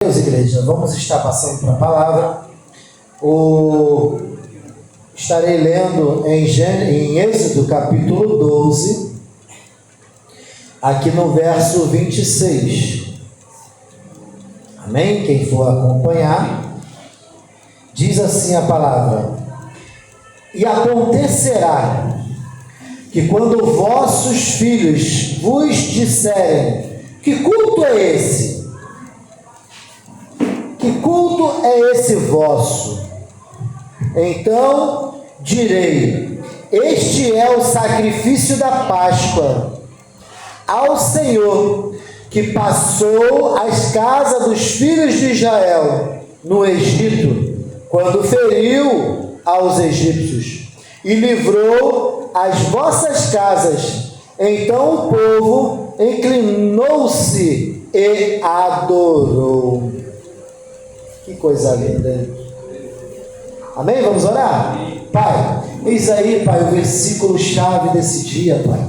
Deus, igreja, vamos estar passando para a palavra. Estarei lendo em Êxodo capítulo 12, aqui no verso 26. Amém? Quem for acompanhar, diz assim a palavra: E acontecerá que quando vossos filhos vos disserem: que culto é esse? Que culto é esse vosso? Então direi: este é o sacrifício da Páscoa ao Senhor, que passou as casas dos filhos de Israel no Egito, quando feriu aos egípcios e livrou as vossas casas. Então o povo inclinou-se e adorou. Que coisa linda. Amém? Vamos orar? Pai, eis aí, Pai, o versículo chave desse dia, Pai,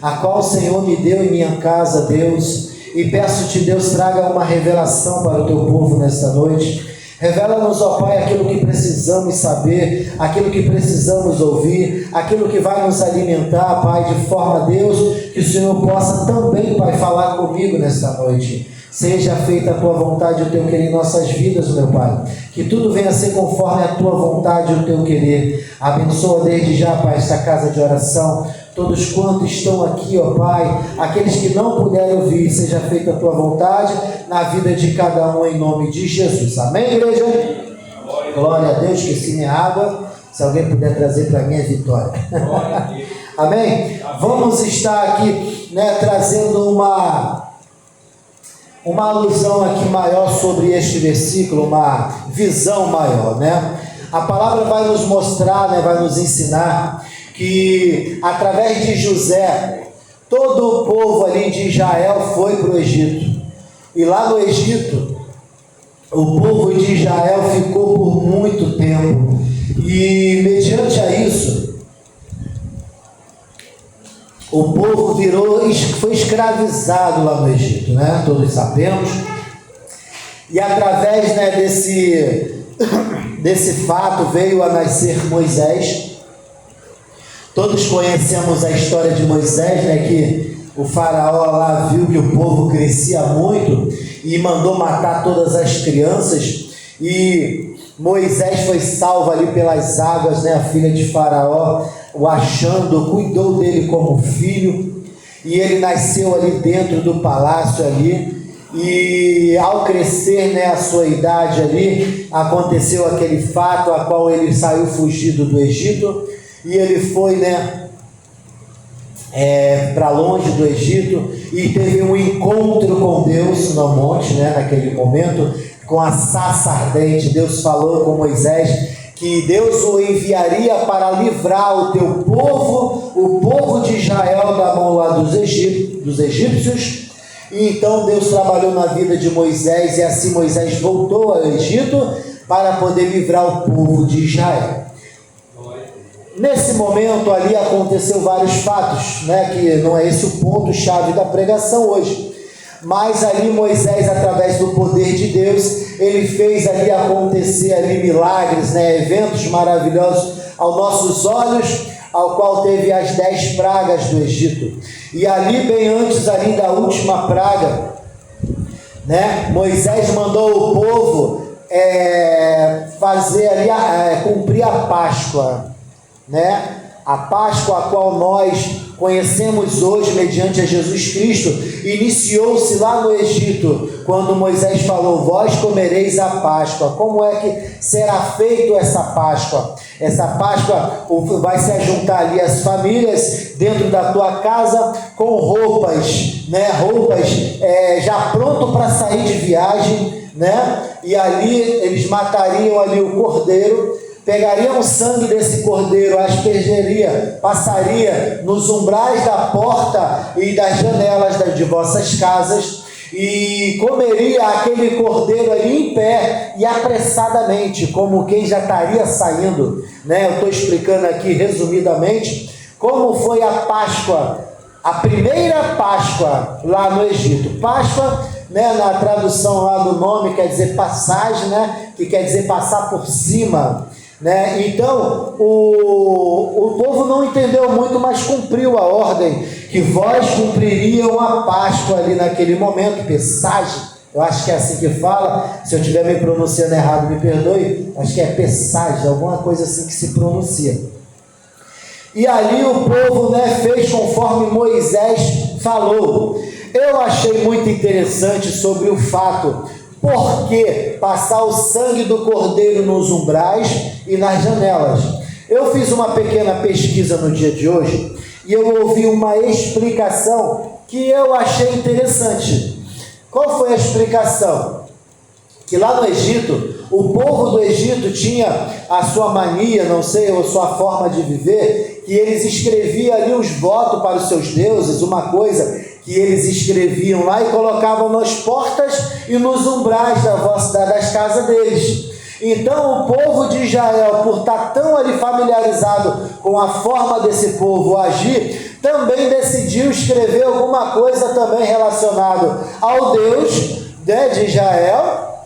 a qual o Senhor me deu em minha casa, Deus, e peço-te, Deus, traga uma revelação para o teu povo nesta noite. Revela-nos, ó Pai, aquilo que precisamos saber, aquilo que precisamos ouvir, aquilo que vai nos alimentar, Pai, de forma, Deus, que o Senhor possa também, Pai, falar comigo nesta noite. Seja feita a tua vontade e o teu querer em nossas vidas, meu Pai. Que tudo venha a ser conforme a tua vontade e o teu querer. Abençoa desde já, Pai, esta casa de oração. Todos quantos estão aqui, ó Pai, aqueles que não puderam vir, seja feita a tua vontade na vida de cada um, em nome de Jesus. Amém, igreja? Glória a Deus, que se minha água, se alguém puder trazer para mim, é vitória. Amém? Vamos estar aqui, trazendo uma alusão aqui maior sobre este versículo, uma visão maior, A palavra vai nos mostrar, vai nos ensinar que através de José, todo o povo ali de Israel foi para o Egito. E lá no Egito, o povo de Israel ficou por muito tempo. E mediante a isso, o povo foi escravizado lá no Egito, Todos sabemos. E através desse fato veio a nascer Moisés. Todos conhecemos a história de Moisés, que o faraó lá viu que o povo crescia muito e mandou matar todas as crianças. E Moisés foi salvo ali pelas águas, a filha de faraó o achando, cuidou dele como filho, e ele nasceu ali dentro do palácio ali, e ao crescer, a sua idade ali, aconteceu aquele fato a qual ele saiu fugido do Egito, e ele foi, para longe do Egito, e teve um encontro com Deus no monte, naquele momento, com a sarça ardente. Deus falou com Moisés que Deus o enviaria para livrar o teu povo, o povo de Israel, da mão lá dos egípcios. E então Deus trabalhou na vida de Moisés, e assim Moisés voltou ao Egito para poder livrar o povo de Israel. Nesse momento ali aconteceu vários fatos, que não é esse o ponto-chave da pregação hoje. Mas ali Moisés, através do poder de Deus, ele fez ali acontecer ali milagres, eventos maravilhosos aos nossos olhos, ao qual teve as 10 pragas do Egito. E ali, bem antes ali da última praga, Moisés mandou o povo fazer ali, cumprir a Páscoa, A Páscoa, a qual nós conhecemos hoje mediante a Jesus Cristo, iniciou-se lá no Egito, quando Moisés falou: vós comereis a Páscoa. Como é que será feito essa Páscoa? Essa Páscoa vai se ajuntar ali as famílias dentro da tua casa com roupas, roupas já pronto para sair de viagem, E ali eles matariam ali o cordeiro, pegariam o sangue desse cordeiro, aspergeria, passaria nos umbrais da porta e das janelas de vossas casas, e comeria aquele cordeiro ali em pé e apressadamente, como quem já estaria saindo, Eu estou explicando aqui resumidamente como foi a Páscoa, a primeira Páscoa lá no Egito. Páscoa né, na tradução lá do nome quer dizer passagem, né, que quer dizer passar por cima, né? Então o povo não entendeu muito, mas cumpriu a ordem, que vós cumpririam a Páscoa ali naquele momento, Pessagem. Eu acho que é assim que fala, se eu estiver me pronunciando errado, me perdoe, acho que é Pessagem, alguma coisa assim que se pronuncia. E ali o povo, né, fez conforme Moisés falou. Eu achei muito interessante sobre o fato, por que passar o sangue do cordeiro nos umbrais e nas janelas. Eu fiz uma pequena pesquisa no dia de hoje, e eu ouvi uma explicação que eu achei interessante. Qual foi a explicação? Que lá no Egito, o povo do Egito tinha a sua mania, não sei, ou sua forma de viver, que eles escreviam ali os votos para os seus deuses, uma coisa que eles escreviam lá e colocavam nas portas e nos umbrais das casas deles. Então o povo de Israel, por estar tão ali familiarizado com a forma desse povo agir, também decidiu escrever alguma coisa também relacionada ao Deus, né, de Israel,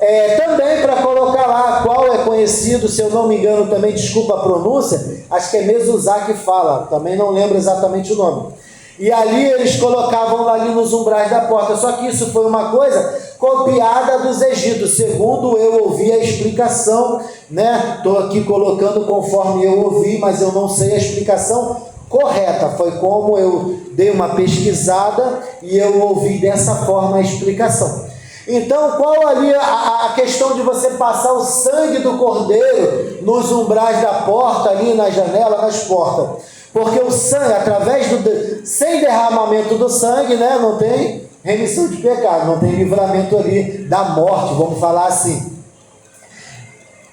também para colocar lá, qual é conhecido, se eu não me engano também, desculpa a pronúncia, acho que é Mezuzá que fala, também não lembro exatamente o nome. E ali eles colocavam ali nos umbrais da porta, só que isso foi uma coisa copiada dos egípcios, segundo eu ouvi a explicação, né? Estou aqui colocando conforme eu ouvi, mas eu não sei a explicação correta, foi como eu dei uma pesquisada e eu ouvi dessa forma a explicação. Então, qual ali a questão de você passar o sangue do cordeiro nos umbrais da porta, ali na janela, nas portas? Porque o sangue, sem derramamento do sangue, né, não tem remissão de pecado, não tem livramento ali da morte, vamos falar assim.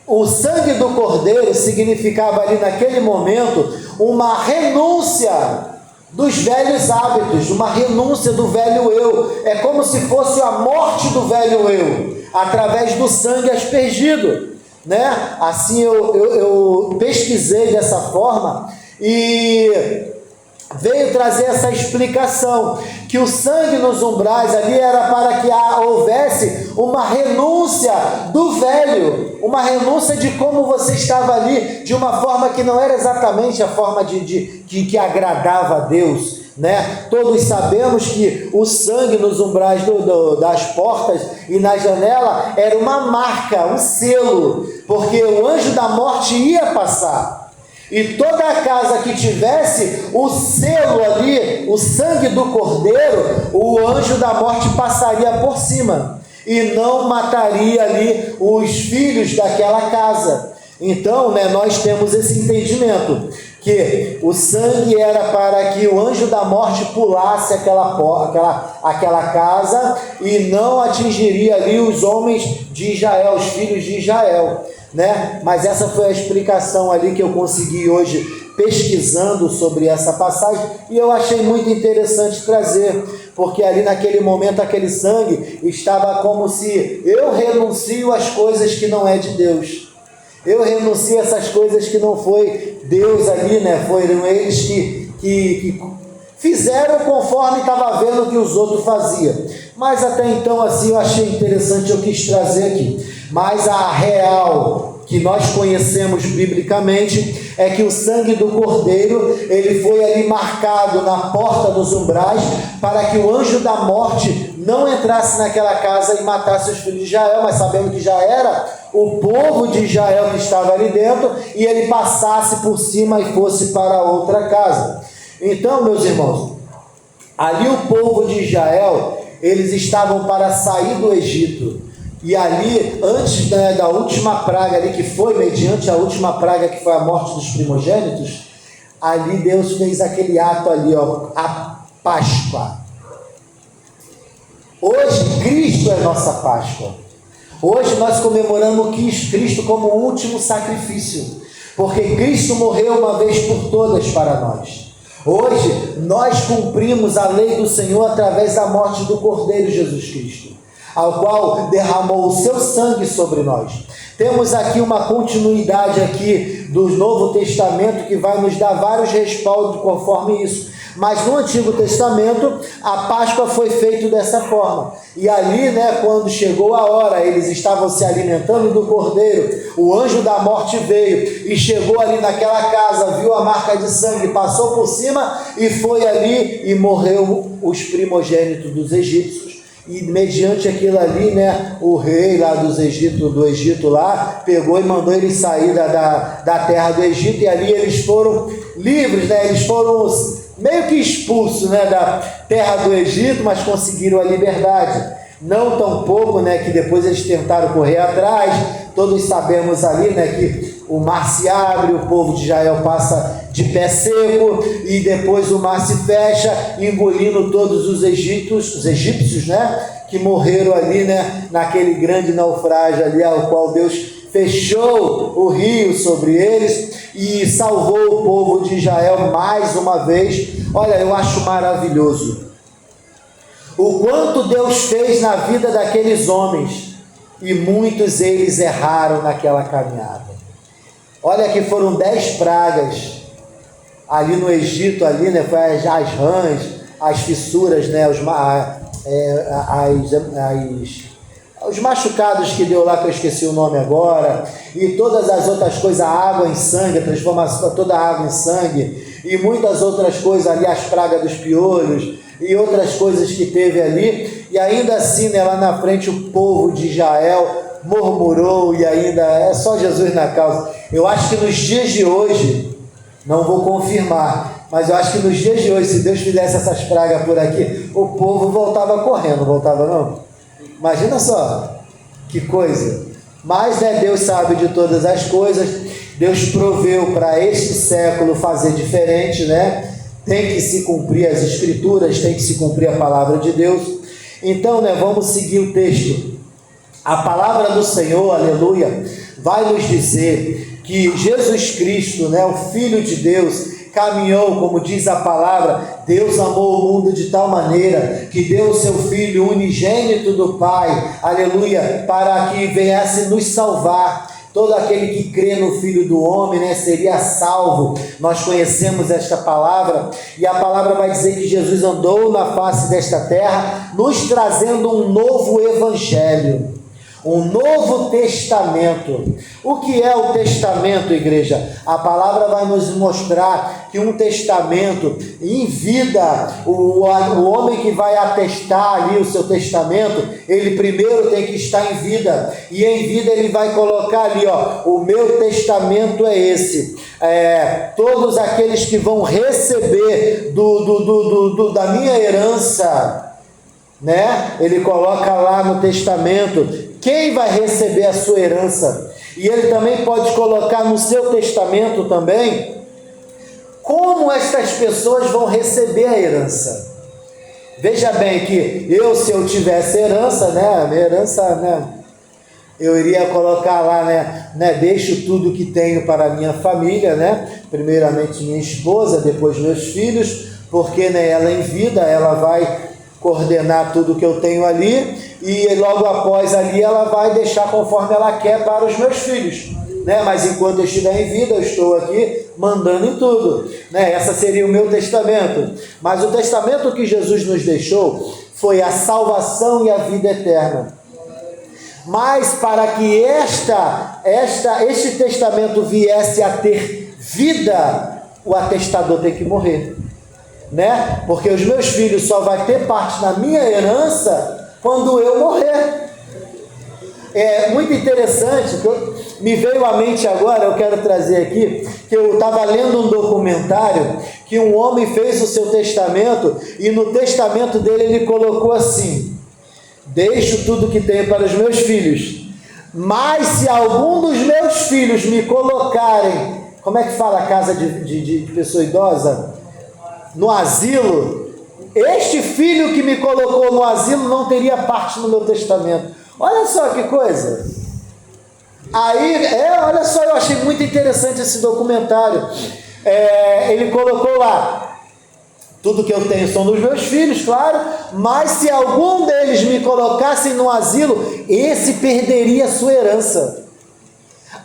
O sangue do cordeiro significava ali naquele momento uma renúncia dos velhos hábitos, uma renúncia do velho eu. É como se fosse a morte do velho eu, através do sangue aspergido, né? Assim eu pesquisei dessa forma e veio trazer essa explicação, que o sangue nos umbrais ali era para que houvesse uma renúncia do velho, uma renúncia de como você estava ali, de uma forma que não era exatamente a forma que agradava a Deus, né? Todos sabemos que o sangue nos umbrais das portas e na janela era uma marca, um selo, porque o anjo da morte ia passar. E toda a casa que tivesse o selo ali, o sangue do cordeiro, o anjo da morte passaria por cima e não mataria ali os filhos daquela casa. Então, né, nós temos esse entendimento, que o sangue era para que o anjo da morte pulasse aquela casa e não atingiria ali os homens de Israel, os filhos de Israel, né? Mas essa foi a explicação ali que eu consegui hoje pesquisando sobre essa passagem, e eu achei muito interessante trazer, porque ali naquele momento aquele sangue estava como se eu renuncio às coisas que não é de Deus, eu renuncio a essas coisas que não foi Deus ali, né? Foram eles que fizeram conforme estava vendo que os outros faziam. Mas até então assim eu achei interessante, eu quis trazer aqui. Mas a real que nós conhecemos biblicamente é que o sangue do cordeiro, ele foi ali marcado na porta dos umbrais para que o anjo da morte não entrasse naquela casa e matasse os filhos de Israel, mas sabendo que já era o povo de Israel que estava ali dentro, e ele passasse por cima e fosse para outra casa. Então, meus irmãos, ali o povo de Israel, eles estavam para sair do Egito. E ali, antes da última praga ali, que foi mediante a última praga, que foi a morte dos primogênitos, ali Deus fez aquele ato ali, ó, a Páscoa. Hoje, Cristo é nossa Páscoa. Hoje nós comemoramos Cristo como o último sacrifício, porque Cristo morreu uma vez por todas para nós. Hoje, nós cumprimos a lei do Senhor através da morte do Cordeiro Jesus Cristo, ao qual derramou o seu sangue sobre nós. Temos aqui uma continuidade aqui do Novo Testamento que vai nos dar vários respaldos conforme isso. Mas no Antigo Testamento, a Páscoa foi feita dessa forma. E ali, né, quando chegou a hora, eles estavam se alimentando do cordeiro, o anjo da morte veio e chegou ali naquela casa, viu a marca de sangue, passou por cima e foi ali e morreu os primogênitos dos egípcios. E mediante aquilo ali, né, o rei lá do Egito lá, pegou e mandou eles sair da terra do Egito, e ali eles foram livres, né, eles foram meio que expulsos, né, da terra do Egito, mas conseguiram a liberdade. Não tão pouco, né, que depois eles tentaram correr atrás. Todos sabemos ali, né, que o mar se abre, o povo de Israel passa de pé seco, e depois o mar se fecha, engolindo todos os egípcios, né, que morreram ali, né, naquele grande naufrágio ali, ao qual Deus fechou o rio sobre eles e salvou o povo de Israel mais uma vez. Olha, eu acho maravilhoso o quanto Deus fez na vida daqueles homens, e muitos eles erraram naquela caminhada. Olha que foram 10 pragas ali no Egito, ali, né, as rãs, as fissuras, né, os machucados que deu lá, que eu esqueci o nome agora, e todas as outras coisas, a água em sangue, a transformação, toda a água em sangue, e muitas outras coisas ali, as pragas dos piolhos, e outras coisas que teve ali, e ainda assim, né, lá na frente o povo de Israel murmurou, e ainda é só Jesus na causa. Eu acho que nos dias de hoje, não vou confirmar, mas eu acho que nos dias de hoje, se Deus fizesse essas pragas por aqui, o povo voltava correndo, voltava não? Imagina só, que coisa. Mas, né, Deus sabe de todas as coisas, Deus proveu para este século fazer diferente, né? Tem que se cumprir as Escrituras, tem que se cumprir a palavra de Deus. Então, né, vamos seguir o texto. A palavra do Senhor, aleluia, vai nos dizer que Jesus Cristo, né, o Filho de Deus, caminhou, como diz a palavra, Deus amou o mundo de tal maneira que deu o seu Filho unigênito do Pai, aleluia, para que viesse nos salvar. Todo aquele que crê no Filho do Homem, né, seria salvo. Nós conhecemos esta palavra, e a palavra vai dizer que Jesus andou na face desta terra, nos trazendo um novo evangelho, um novo testamento. O que é o testamento, igreja? A palavra vai nos mostrar que um testamento, em vida, o homem que vai atestar ali o seu testamento, ele primeiro tem que estar em vida, e em vida ele vai colocar ali, ó, o meu testamento é esse, todos aqueles que vão receber da minha herança, né? Ele coloca lá no testamento quem vai receber a sua herança, e ele também pode colocar no seu testamento também como estas pessoas vão receber a herança. Veja bem que se eu tivesse herança, né, a minha herança, né, eu iria colocar lá, né, deixo tudo que tenho para a minha família, né, primeiramente minha esposa, depois meus filhos, porque, né, ela em vida, ela vai coordenar tudo que eu tenho ali, e logo após ali ela vai deixar conforme ela quer para os meus filhos, né? Mas enquanto eu estiver em vida, eu estou aqui mandando em tudo, né? Essa seria o meu testamento. Mas o testamento que Jesus nos deixou foi a salvação e a vida eterna. Mas para que este testamento viesse a ter vida, o atestador tem que morrer, né? Porque os meus filhos só vão ter parte na minha herança quando eu morrer. É muito interessante, me veio à mente agora, eu quero trazer aqui, que eu estava lendo um documentário que um homem fez o seu testamento, e no testamento dele ele colocou assim: deixo tudo que tenho para os meus filhos, mas se algum dos meus filhos me colocarem, como é que fala a casa de pessoa idosa? No asilo, este filho que me colocou no asilo não teria parte no meu testamento. Olha só que coisa. Aí, olha só, eu achei muito interessante esse documentário. Ele colocou lá: tudo que eu tenho são dos meus filhos, claro, mas se algum deles me colocassem no asilo, esse perderia a sua herança.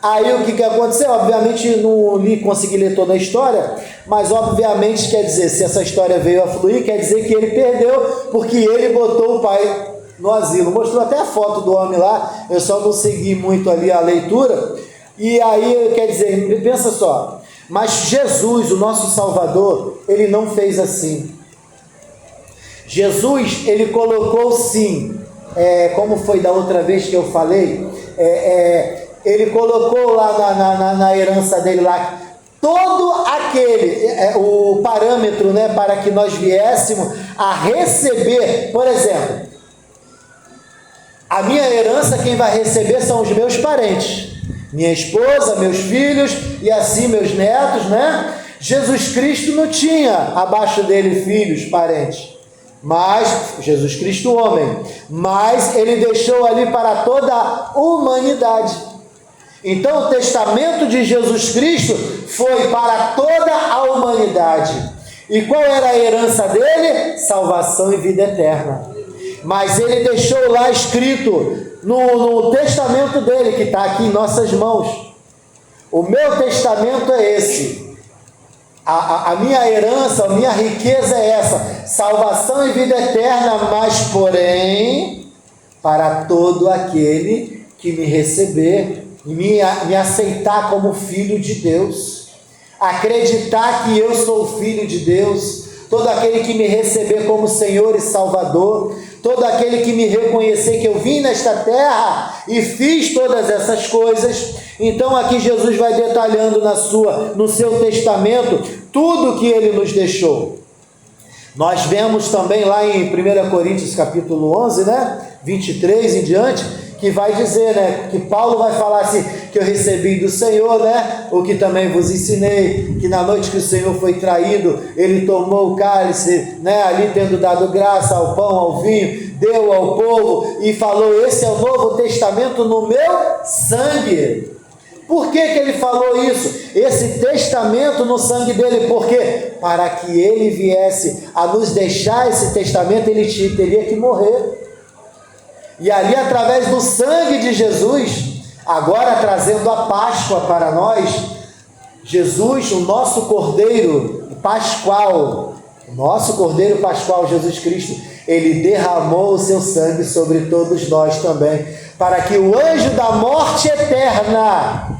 Aí o que aconteceu? Obviamente não consegui ler toda a história, mas obviamente quer dizer, se essa história veio a fluir, quer dizer que ele perdeu, porque ele botou o pai no asilo. Mostrou até a foto do homem lá, eu só não segui muito ali a leitura. E aí, quer dizer, pensa só, mas Jesus, o nosso Salvador, ele não fez assim. Jesus, ele colocou sim, como foi da outra vez que eu falei, ele colocou lá na herança dele lá, todo aquele, o parâmetro, né, para que nós viéssemos a receber, por exemplo, a minha herança quem vai receber são os meus parentes, minha esposa, meus filhos e assim meus netos, né? Jesus Cristo não tinha abaixo dele filhos, parentes, mas Jesus Cristo homem, mas ele deixou ali para toda a humanidade. Então o testamento de Jesus Cristo foi para toda a humanidade. E qual era a herança dele? Salvação e vida eterna. Mas ele deixou lá escrito no testamento dele, que está aqui em nossas mãos. O meu testamento é esse. A minha herança, a minha riqueza é essa. Salvação e vida eterna, mas porém, para todo aquele que me receber e me aceitar como filho de Deus. Acreditar que eu sou filho de Deus. Todo aquele que me receber como Senhor e Salvador, todo aquele que me reconhecer que eu vim nesta terra e fiz todas essas coisas. Então aqui Jesus vai detalhando no seu testamento tudo que ele nos deixou. Nós vemos também lá em 1 Coríntios capítulo 11, né, 23 em diante, que vai dizer, né, que Paulo vai falar assim, que eu recebi do Senhor, né, o que também vos ensinei, que na noite que o Senhor foi traído, ele tomou o cálice, né, ali tendo dado graça ao pão, ao vinho, deu ao povo e falou, esse é o novo testamento no meu sangue. Por que ele falou isso? Esse testamento no sangue dele, por quê? Para que ele viesse a nos deixar esse testamento, ele teria que morrer. E ali, através do sangue de Jesus, agora trazendo a Páscoa para nós, Jesus, o nosso Cordeiro Pascual, Jesus Cristo, ele derramou o seu sangue sobre todos nós também, para que o anjo da morte eterna,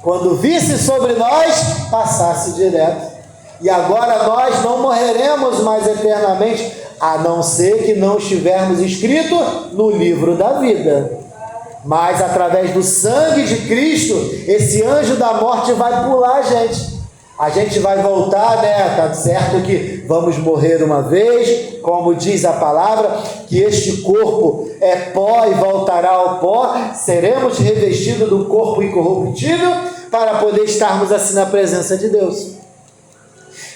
quando visse sobre nós, passasse direto. E agora nós não morreremos mais eternamente, a não ser que não estivermos escrito no livro da vida. Mas através do sangue de Cristo, esse anjo da morte vai pular a gente. A gente vai voltar, né? Tá certo que vamos morrer uma vez, como diz a palavra, que este corpo é pó e voltará ao pó, seremos revestidos do corpo incorruptível para poder estarmos assim na presença de Deus.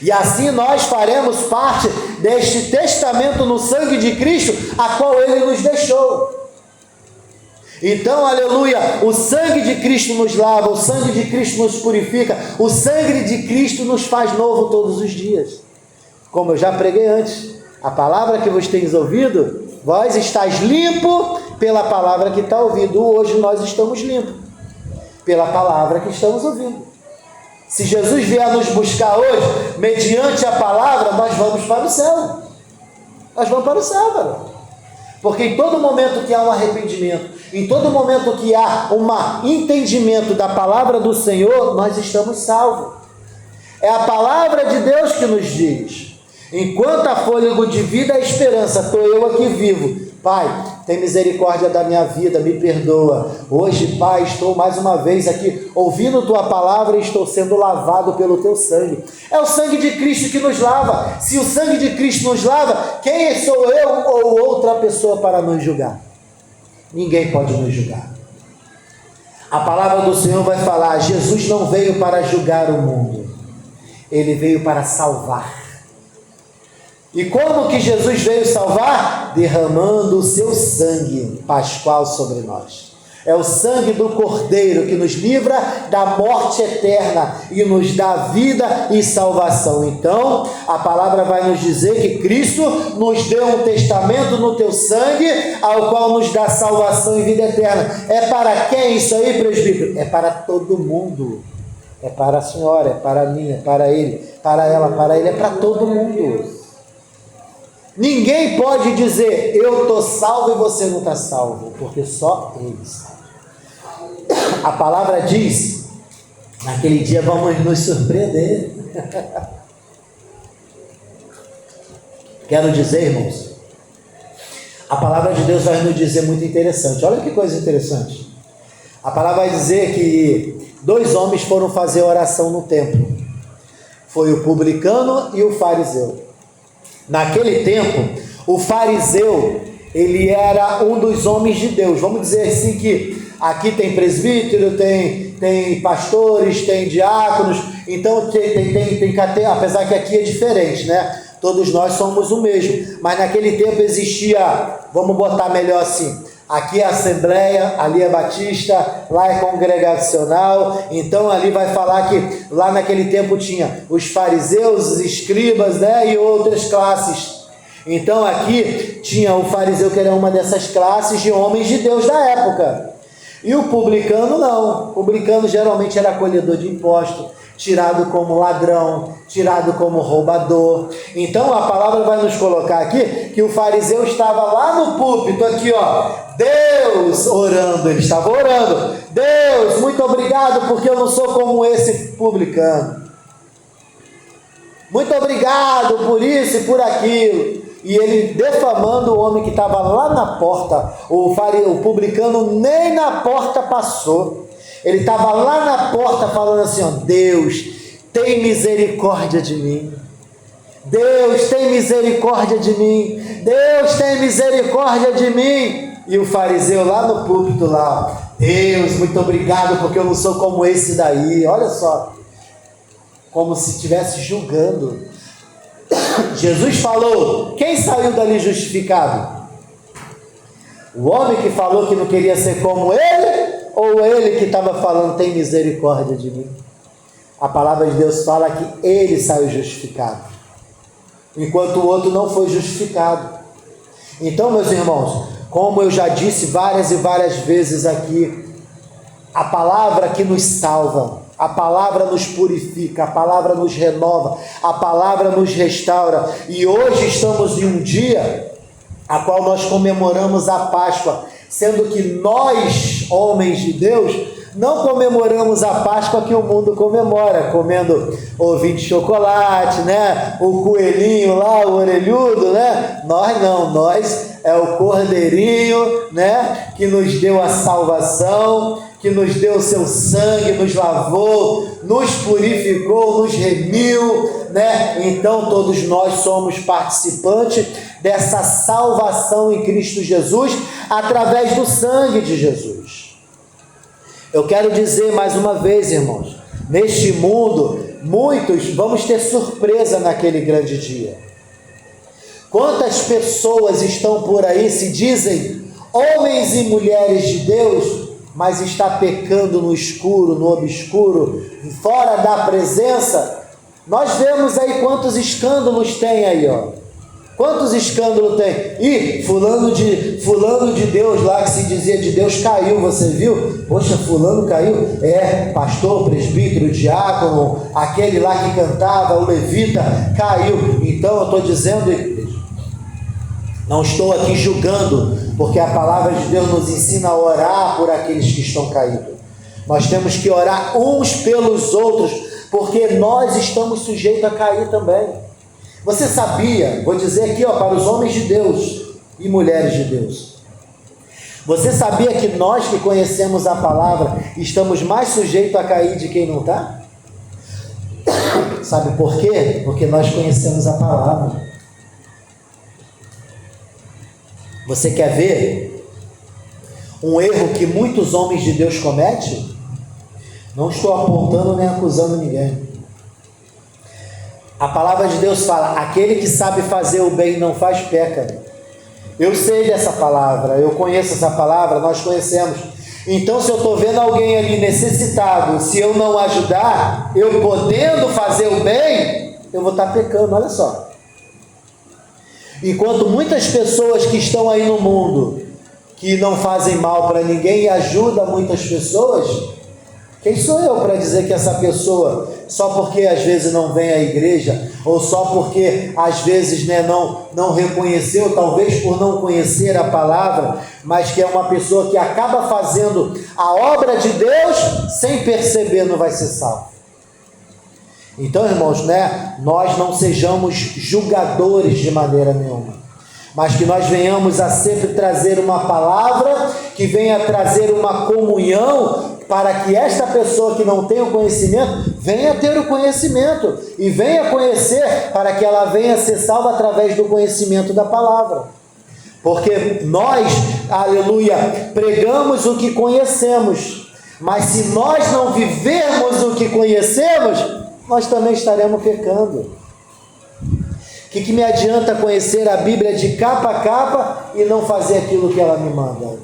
E assim nós faremos parte deste testamento no sangue de Cristo, a qual ele nos deixou. Então, aleluia, o sangue de Cristo nos lava, o sangue de Cristo nos purifica, o sangue de Cristo nos faz novo todos os dias. Como eu já preguei antes, a palavra que vos tens ouvido, vós estáis limpo pela palavra que está ouvindo. Hoje nós estamos limpos pela palavra que estamos ouvindo. Se Jesus vier nos buscar hoje, mediante a palavra, nós vamos para o céu. Nós vamos para o céu, cara. Porque em todo momento que há um arrependimento, em todo momento que há um entendimento da palavra do Senhor, nós estamos salvos. É a palavra de Deus que nos diz: enquanto há fôlego de vida e esperança, estou eu aqui vivo. Pai, tem misericórdia da minha vida, me perdoa. Hoje, Pai, estou mais uma vez aqui ouvindo Tua palavra e estou sendo lavado pelo Teu sangue. É o sangue de Cristo que nos lava. Se o sangue de Cristo nos lava, quem sou eu ou outra pessoa para nos julgar? Ninguém pode nos julgar. A palavra do Senhor vai falar: Jesus não veio para julgar o mundo, Ele veio para salvar. E como que Jesus veio salvar? Derramando o seu sangue pascual sobre nós. É o sangue do Cordeiro que nos livra da morte eterna e nos dá vida e salvação. Então, a palavra vai nos dizer que Cristo nos deu um testamento no teu sangue, ao qual nos dá salvação e vida eterna. É para quem isso aí, presbítero? É para todo mundo. É para a senhora, é para mim, é para ele, para ela, para ele, é para todo mundo. Ninguém pode dizer, eu estou salvo e você não está salvo, porque só ele sabe. A palavra diz, naquele dia vamos nos surpreender. Quero dizer, irmãos, a palavra de Deus vai nos dizer muito interessante. Olha que coisa interessante. A palavra vai dizer que 2 homens foram fazer oração no templo. Foi o publicano e o fariseu. Naquele tempo, o fariseu, ele era um dos homens de Deus. Vamos dizer assim que aqui tem presbítero, tem pastores, tem diáconos, então tem, apesar que aqui é diferente, né? Todos nós somos o mesmo, mas naquele tempo existia, vamos botar melhor assim, aqui é Assembleia, ali é Batista, lá é Congregacional. Então ali vai falar que lá naquele tempo tinha os fariseus, os escribas, né, e outras classes. Então aqui tinha o fariseu, que era uma dessas classes de homens de Deus da época. E o publicano não. O publicano geralmente era colhedor de impostos, tirado como ladrão, tirado como roubador. Então a palavra vai nos colocar aqui que o fariseu estava lá no púlpito, aqui ó, Deus orando, ele estava orando, Deus, muito obrigado porque eu não sou como esse publicano, muito obrigado por isso e por aquilo. E ele defamando o homem que estava lá na porta. O publicano nem na porta passou. Ele estava lá na porta falando assim, ó, Deus, tem misericórdia de mim. Deus, tem misericórdia de mim. Deus, tem misericórdia de mim. E o fariseu lá no púlpito lá, Deus, muito obrigado porque eu não sou como esse daí. Olha só, como se estivesse julgando. Jesus falou, quem saiu dali justificado? O homem que falou que não queria ser como ele, ou ele que estava falando, tem misericórdia de mim? A palavra de Deus fala que ele saiu justificado, enquanto o outro não foi justificado. Então, meus irmãos, como eu já disse várias e várias vezes aqui, a palavra que nos salva, a palavra nos purifica, a palavra nos renova, a palavra nos restaura. E hoje estamos em um dia a qual nós comemoramos a Páscoa, sendo que nós, homens de Deus, não comemoramos a Páscoa que o mundo comemora, comendo ovinho de chocolate, né? O coelhinho lá, o orelhudo, né? Nós não, nós é o cordeirinho, né? Que nos deu a salvação, que nos deu o seu sangue, nos lavou, nos purificou, nos remiu, né? Então todos nós somos participantes dessa salvação em Cristo Jesus, através do sangue de Jesus. Eu quero dizer mais uma vez, irmãos, neste mundo, muitos vamos ter surpresa naquele grande dia. Quantas pessoas estão por aí, se dizem homens e mulheres de Deus, mas está pecando no escuro, no obscuro, fora da presença? Nós vemos aí quantos escândalos tem aí, ó. Quantos escândalos tem? E fulano de Deus lá, que se dizia de Deus, caiu, você viu? Poxa, fulano caiu? É, pastor, presbítero, diácono, aquele lá que cantava, o levita, caiu. Então eu estou dizendo, igreja, não estou aqui julgando, porque a palavra de Deus nos ensina a orar por aqueles que estão caídos. Nós temos que orar uns pelos outros, porque nós estamos sujeitos a cair também. Você sabia, vou dizer aqui, ó, para os homens de Deus e mulheres de Deus, você sabia que nós que conhecemos a palavra estamos mais sujeitos a cair de quem não está? Sabe por quê? Porque nós conhecemos a palavra. Você quer ver um erro que muitos homens de Deus cometem? Não estou apontando nem acusando ninguém. A palavra de Deus fala, aquele que sabe fazer o bem e não faz, peca. Eu sei dessa palavra, eu conheço essa palavra, nós conhecemos. Então, se eu estou vendo alguém ali necessitado, se eu não ajudar, eu podendo fazer o bem, eu vou estar pecando, olha só. Enquanto muitas pessoas que estão aí no mundo, que não fazem mal para ninguém e ajudam muitas pessoas, quem sou eu para dizer que essa pessoa, só porque às vezes não vem à igreja, ou só porque às vezes não reconheceu, talvez por não conhecer a palavra, mas que é uma pessoa que acaba fazendo a obra de Deus sem perceber, não vai ser salvo. Então, irmãos, nós não sejamos julgadores de maneira nenhuma, mas que nós venhamos a sempre trazer uma palavra que venha trazer uma comunhão, para que esta pessoa que não tem o conhecimento, venha ter o conhecimento, e venha conhecer, para que ela venha ser salva através do conhecimento da palavra. Porque nós, aleluia, pregamos o que conhecemos, mas se nós não vivermos o que conhecemos, nós também estaremos pecando. O que me adianta conhecer a Bíblia de capa a capa e não fazer aquilo que ela me manda?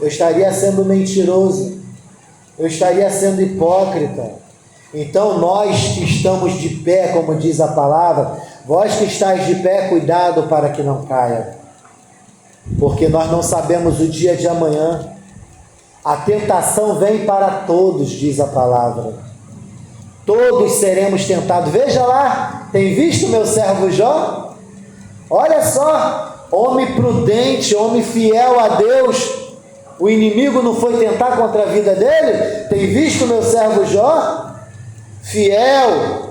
Eu estaria sendo mentiroso, eu estaria sendo hipócrita. Então nós que estamos de pé, como diz a palavra, vós que estáis de pé, cuidado para que não caia, porque nós não sabemos o dia de amanhã. A tentação vem para todos, diz a palavra. Todos seremos tentados. Veja lá, tem visto meu servo Jó? Olha só, homem prudente, homem fiel a Deus. O inimigo não foi tentar contra a vida dele? Tem visto meu servo Jó? Fiel,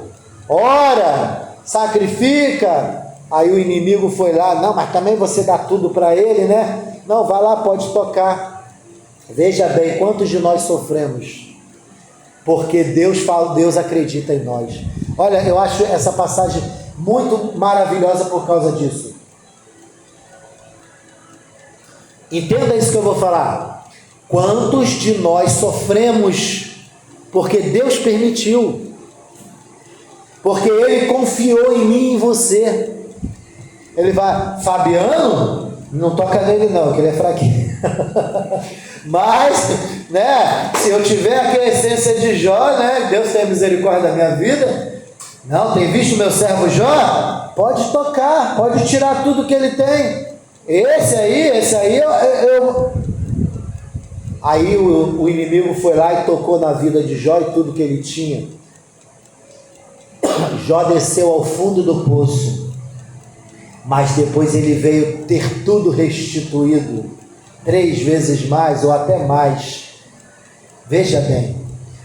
ora, sacrifica. Aí o inimigo foi lá, não, mas também você dá tudo para ele, né? Não, vai lá, pode tocar. Veja bem, quantos de nós sofremos? Porque Deus acredita em nós. Olha, eu acho essa passagem muito maravilhosa por causa disso. Entenda isso que eu vou falar. Quantos de nós sofremos porque Deus permitiu? Porque Ele confiou em mim e em você. Ele vai, Fabiano, não toca nele não, que ele é fraquinho. Mas, se eu tiver aquela essência de Jó, Deus tem misericórdia da minha vida. Não, tem visto meu servo Jó? Pode tocar, pode tirar tudo que ele tem. Esse aí, Aí o inimigo foi lá e tocou na vida de Jó e tudo que ele tinha. Jó desceu ao fundo do poço, mas depois ele veio ter tudo restituído, 3 vezes mais ou até mais. Veja bem,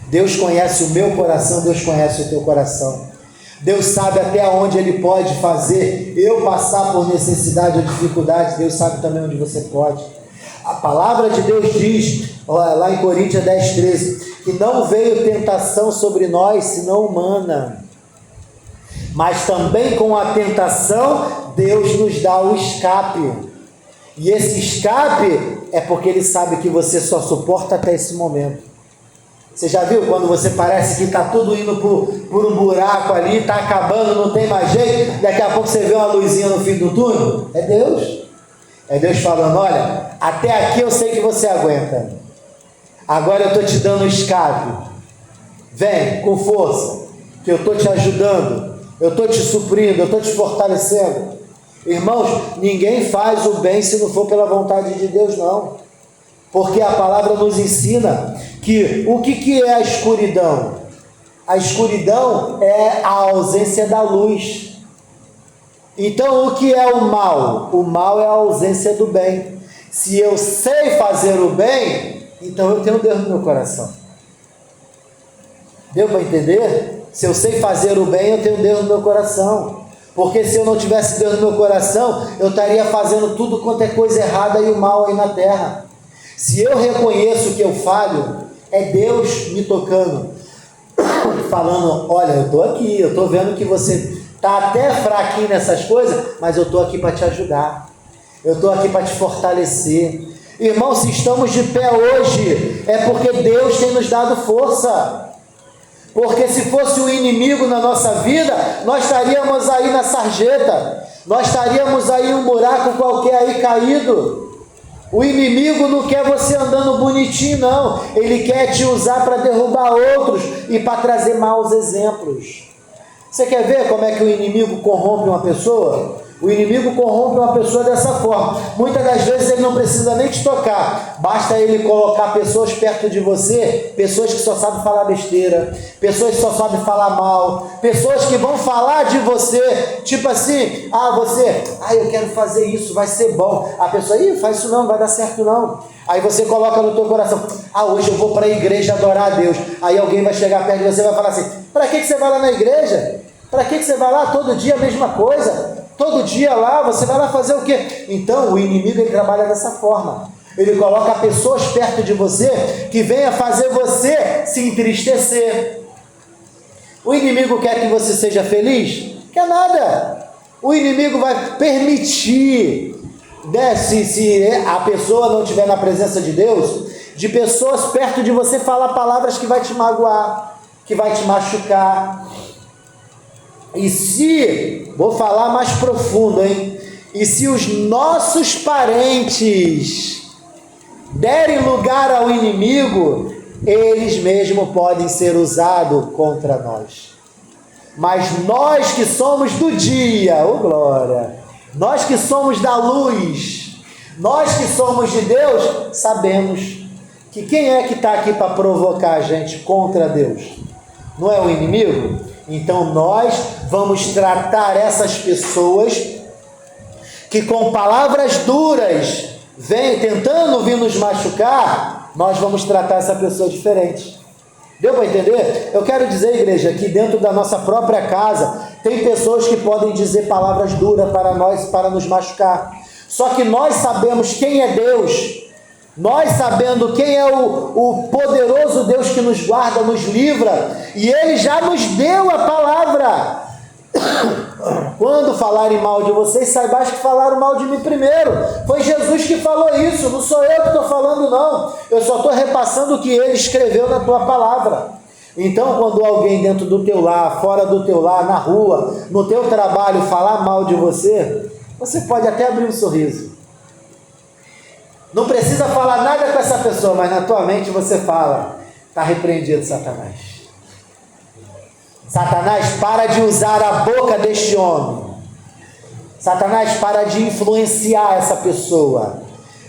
Deus conhece o meu coração, Deus conhece o teu coração. Deus sabe até onde Ele pode fazer eu passar por necessidade ou dificuldade. Deus sabe também onde você pode. A palavra de Deus diz, lá em Coríntios 10:13, que não veio tentação sobre nós, senão humana. Mas também com a tentação, Deus nos dá o escape. E esse escape é porque Ele sabe que você só suporta até esse momento. Você já viu quando você parece que está tudo indo por um buraco ali, está acabando, não tem mais jeito, daqui a pouco você vê uma luzinha no fim do túnel? É Deus. É Deus falando, olha, até aqui eu sei que você aguenta. Agora eu estou te dando um escape. Vem com força, que eu estou te ajudando, eu estou te suprindo, eu estou te fortalecendo. Irmãos, ninguém faz o bem se não for pela vontade de Deus, não. Porque a palavra nos ensina que o que é a escuridão? A escuridão é a ausência da luz. Então o que é o mal? O mal é a ausência do bem. Se eu sei fazer o bem, então eu tenho Deus no meu coração. Deu para entender? Se eu sei fazer o bem, eu tenho Deus no meu coração. Porque se eu não tivesse Deus no meu coração, eu estaria fazendo tudo quanto é coisa errada e o mal aí na terra. Se eu reconheço que eu falho, é Deus me tocando, falando, olha, eu estou aqui, eu estou vendo que você está até fraquinho nessas coisas, mas eu estou aqui para te ajudar, eu estou aqui para te fortalecer. Irmão, se estamos de pé hoje, é porque Deus tem nos dado força. Porque se fosse o inimigo na nossa vida, nós estaríamos aí na sarjeta, nós estaríamos aí em um buraco qualquer aí caído. O inimigo não quer você andando bonitinho, não. Ele quer te usar para derrubar outros e para trazer maus exemplos. Você quer ver como é que o inimigo corrompe uma pessoa? O inimigo corrompe uma pessoa dessa forma. Muitas das vezes ele não precisa nem te tocar. Basta ele colocar pessoas perto de você, pessoas que só sabem falar besteira, pessoas que só sabem falar mal, pessoas que vão falar de você, tipo assim, eu quero fazer isso, vai ser bom. A pessoa, faz isso não vai dar certo não. Aí você coloca no teu coração, hoje eu vou para a igreja adorar a Deus. Aí alguém vai chegar perto de você e vai falar assim, para que você vai lá na igreja? Para que você vai lá todo dia a mesma coisa? Todo dia lá, você vai lá fazer o quê? Então, o inimigo, ele trabalha dessa forma. Ele coloca pessoas perto de você que venha fazer você se entristecer. O inimigo quer que você seja feliz? Quer nada. O inimigo vai permitir, né, se a pessoa não estiver na presença de Deus, de pessoas perto de você falar palavras que vai te magoar, que vai te machucar. E se, vou falar mais profundo, e se os nossos parentes derem lugar ao inimigo, eles mesmos podem ser usados contra nós. Mas nós que somos do dia, glória, nós que somos da luz, nós que somos de Deus, sabemos que quem é que está aqui para provocar a gente contra Deus? Não é o inimigo? Então nós vamos tratar essas pessoas que com palavras duras vêm tentando vir nos machucar, nós vamos tratar essa pessoa diferente. Deu para entender? Eu quero dizer, igreja, que dentro da nossa própria casa tem pessoas que podem dizer palavras duras para nós, para nos machucar. Só que nós sabemos quem é Deus. Nós sabendo quem é o poderoso Deus que nos guarda, nos livra, e Ele já nos deu a palavra. Quando falarem mal de vocês, saibais que falaram mal de mim primeiro. Foi Jesus que falou isso, não sou eu que estou falando não. Eu só estou repassando o que Ele escreveu na tua palavra. Então, quando alguém dentro do teu lar, fora do teu lar, na rua, no teu trabalho, falar mal de você, você pode até abrir um sorriso. Não precisa falar nada com essa pessoa, mas na tua mente você fala, está repreendido, Satanás. Satanás, para de usar a boca deste homem. Satanás, para de influenciar essa pessoa.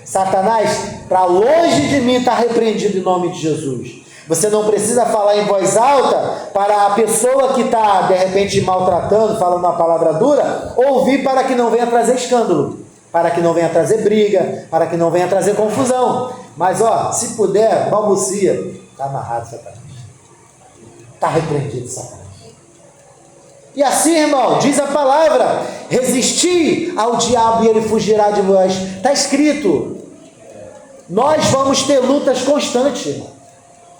Satanás, para longe de mim, está repreendido em nome de Jesus. Você não precisa falar em voz alta para a pessoa que está, de repente, maltratando, falando uma palavra dura, ouvir para que não venha trazer escândalo, para que não venha trazer briga, para que não venha trazer confusão. Mas, se puder, balbucia. Está amarrado, Satanás. Está repreendido, Satanás. E assim, irmão, diz a palavra, resisti ao diabo e ele fugirá de vós. Está escrito. Nós vamos ter lutas constantes, irmão.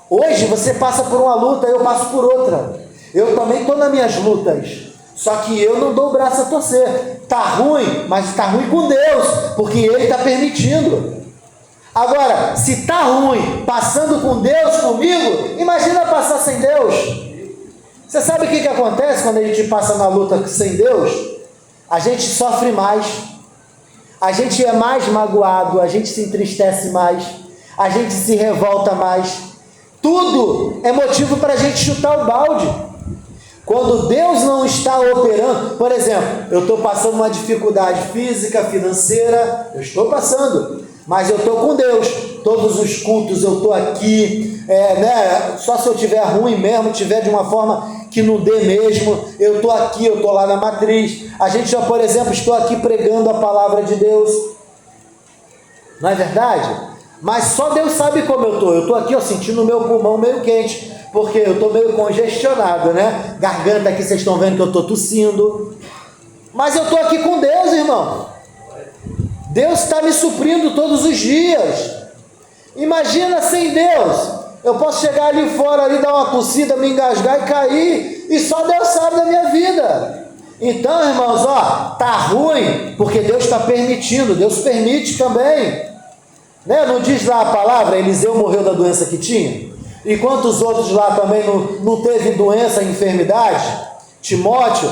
Hoje você passa por uma luta, eu passo por outra. Eu também estou nas minhas lutas. Só que eu não dou o braço a torcer. Está ruim, mas está ruim com Deus, porque Ele está permitindo. Agora, se está ruim, passando com Deus comigo, imagina passar sem Deus. Você sabe o que acontece quando a gente passa na luta sem Deus? A gente sofre mais. A gente é mais magoado, a gente se entristece mais, a gente se revolta mais. Tudo é motivo para a gente chutar o balde. Quando Deus não está operando, por exemplo, eu estou passando uma dificuldade física, financeira, eu estou passando, mas eu estou com Deus. Todos os cultos eu estou aqui, só se eu estiver ruim mesmo, estiver de uma forma que não dê mesmo, eu estou aqui, eu estou lá na matriz. A gente já, por exemplo, estou aqui pregando a palavra de Deus. Não é verdade? Mas só Deus sabe como eu estou aqui, sentindo o meu pulmão meio quente, porque eu estou meio congestionado, né? Garganta aqui, vocês estão vendo que eu estou tossindo. Mas eu estou aqui com Deus, irmão. Deus está me suprindo todos os dias. Imagina sem Deus. Eu posso chegar ali fora, ali, dar uma tossida, me engasgar e cair, e só Deus sabe da minha vida. Então, irmãos, tá ruim, porque Deus está permitindo, Deus permite também. Né? Não diz lá a palavra, Eliseu morreu da doença que tinha? E quantos outros lá também não teve doença, enfermidade? Timóteo,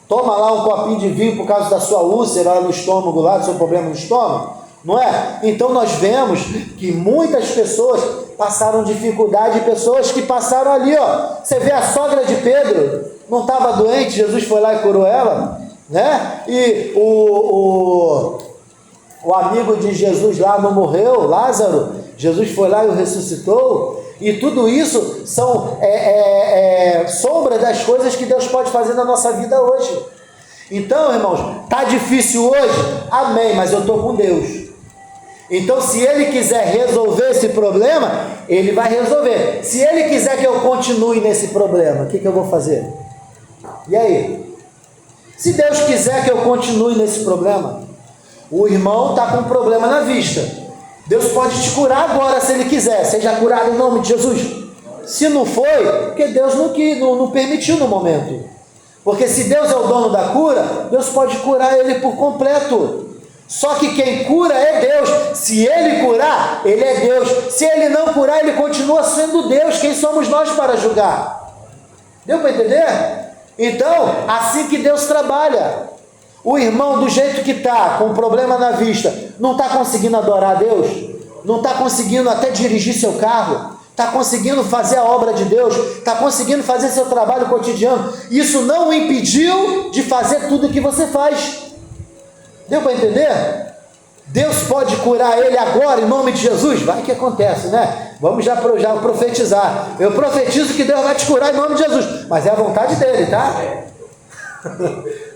toma lá um copinho de vinho por causa da sua úlcera lá no estômago, lá do seu problema no estômago. não é? Então nós vemos que muitas pessoas passaram dificuldade, pessoas que passaram ali, ó. Você vê a sogra de Pedro, não estava doente, Jesus foi lá e curou ela, né? E o amigo de Jesus lá não morreu, Lázaro, Jesus foi lá e o ressuscitou. E tudo isso são sombras das coisas que Deus pode fazer na nossa vida hoje. Então, irmãos, tá difícil hoje? Amém, mas eu estou com Deus. Então, se Ele quiser resolver esse problema, Ele vai resolver. Se Ele quiser que eu continue nesse problema, o que eu vou fazer? E aí? Se Deus quiser que eu continue nesse problema, o irmão está com um problema na vista. Deus pode te curar agora, se Ele quiser. Seja curado em nome de Jesus. Se não foi, porque Deus não permitiu no momento. Porque se Deus é o dono da cura, Deus pode curar ele por completo. Só que quem cura é Deus. Se Ele curar, Ele é Deus. Se Ele não curar, Ele continua sendo Deus. Quem somos nós para julgar? Deu para entender? Então, assim que Deus trabalha. O irmão, do jeito que está, com problema na vista, não está conseguindo adorar a Deus? Não está conseguindo até dirigir seu carro? Está conseguindo fazer a obra de Deus? Está conseguindo fazer seu trabalho cotidiano? Isso não o impediu de fazer tudo o que você faz. Deu para entender? Deus pode curar ele agora, em nome de Jesus? Vai que acontece, né? Vamos já profetizar. Eu profetizo que Deus vai te curar em nome de Jesus. Mas é a vontade dele, tá?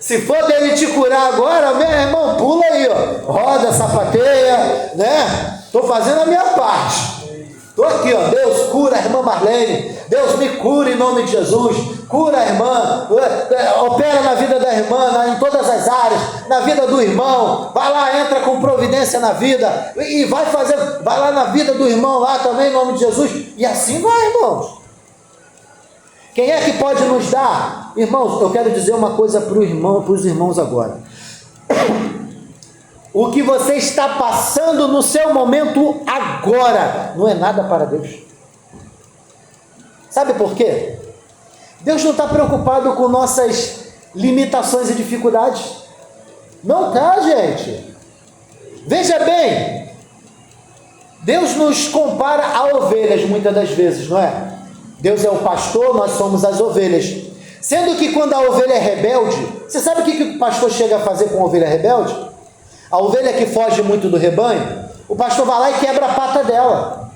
Se for dele te curar agora, meu irmão, pula aí, ó. Roda, sapateia, né? Estou fazendo a minha parte. Estou aqui, ó. Deus cura a irmã Marlene. Deus me cura em nome de Jesus. Cura a irmã. Opera na vida da irmã, em todas as áreas. Na vida do irmão. Vai lá, entra com providência na vida. E vai lá na vida do irmão lá também, em nome de Jesus. E assim vai, irmãos. Quem é que pode nos dar? Irmãos, eu quero dizer uma coisa para os irmãos agora. O que você está passando no seu momento agora não é nada para Deus. Sabe por quê? Deus não está preocupado com nossas limitações e dificuldades. Não está, gente. Veja bem, Deus nos compara a ovelhas muitas das vezes, não é? Deus é o pastor, nós somos as ovelhas. Sendo que quando a ovelha é rebelde, você sabe o que o pastor chega a fazer com a ovelha rebelde? A ovelha que foge muito do rebanho, o pastor vai lá e quebra a pata dela.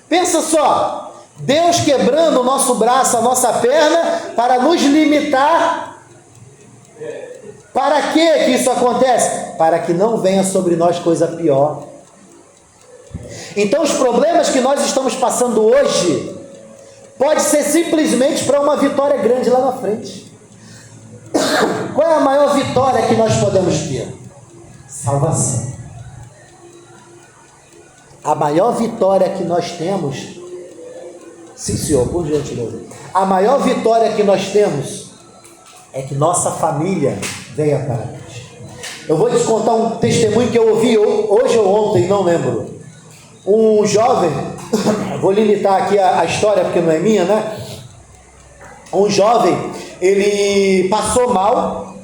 Pensa só, Deus quebrando o nosso braço, a nossa perna, para nos limitar. Para que isso acontece? Para que não venha sobre nós coisa pior. Então os problemas que nós estamos passando hoje, pode ser simplesmente para uma vitória grande lá na frente. Qual é a maior vitória que nós podemos ter? Salvação. A maior vitória que nós temos, sim senhor, por gentileza, a maior vitória que nós temos é que nossa família venha para nós. Eu vou te contar um testemunho que eu ouvi hoje ou ontem, não lembro. Um jovem, vou limitar aqui a história porque não é minha, né? Um jovem, ele passou mal,